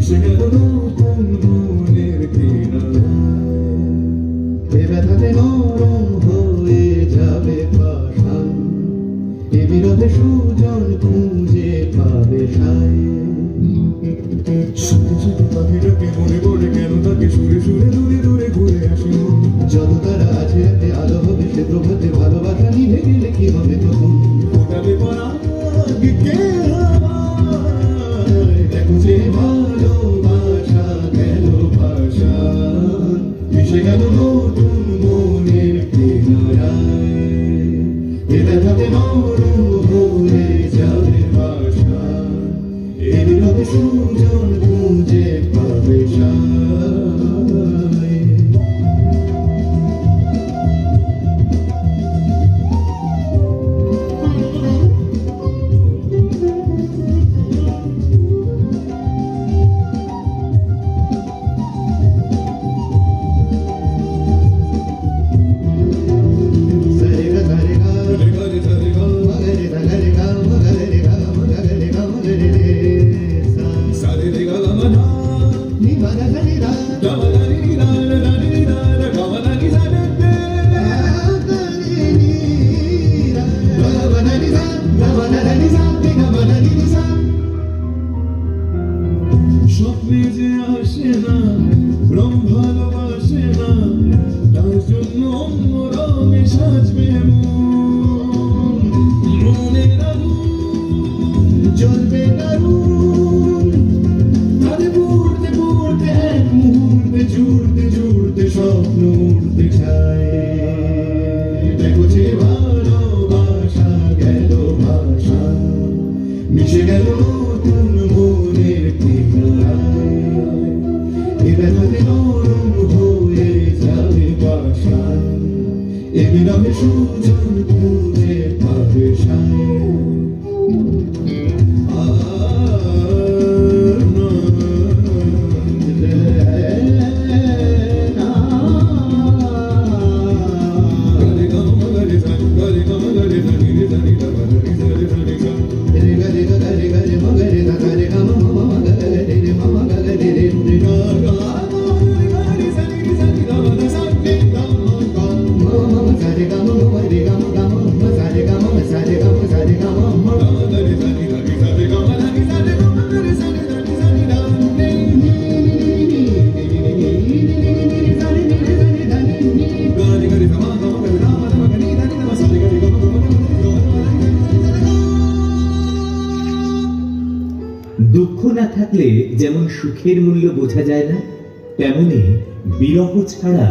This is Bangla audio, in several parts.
মিশে গেল নতুন মনের কিনারায়। এ ব্যথাতে নরম হয়ে যাবে পাষাণ, এ বিরহে সুজন খুঁজে পাবে সায়। শুধু শুধু পাখিটাকে মনে পড়ে কেন তাকে সুরে সুরে দূরে দূরে ঘুরে আসে মন। যত তারা আছে রাতে আলো হবে সে প্রভাতে, ভালোবাসা নিভে গেলে কি হবে তখন? ফোটাবে পরাগ কে আমায়, দেখো যে ভালোবাসা গেল ভাষান, মিশে গেল নতুন মনের কিনারায়। এ ব্যথাতে নরম হয়ে যাবে ভাষান, এ বিরহে সুজন খুঁজে পাবে সায়। স্বপ্নে যে আসে না রং ভালোবাসে না, তার জন্য অন্য রঙে সাজবে মন। মনের আগুন জ্বলবে দারুণ, তাদের পড়তে পড়তে এক মুহূর্তে জুড়তে জুড়তে স্বপ্ন উঠতে চায়। দেখো যে ভালোবাসা গেল ভাষা, মিশে গেল নতুন মনের কিনারায়। এ ব্যথাতে নরম হয়ে যাবে পাষাণ, এ বিরহে সুজন খুঁজে পাবে সায়। দুঃখ না থাকলে যেমন সুখের মূল্য বোঝা যায় না, তেমনি বিরহ ছাড়া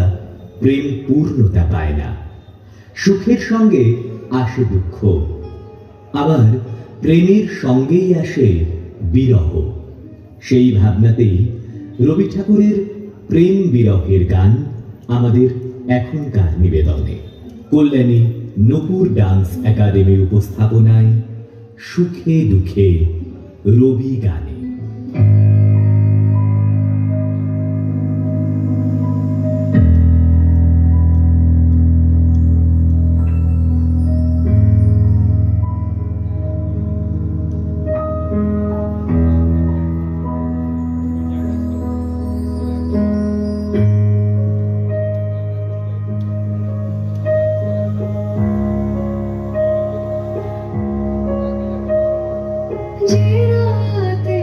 প্রেম পূর্ণতা পায় না। সুখের সঙ্গে আসে দুঃখ, আবার প্রেমের সঙ্গেই আসে বিরহ। সেই ভাবনাতেই রবি ঠাকুরের প্রেম বিরহের গান আমাদের এখনকার নিবেদনে। কল্যাণী নূপুর ডান্স একাডেমির উপস্থাপনায় সুখে দুঃখে রবি গানে। যে রাতে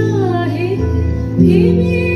चाहे धीमी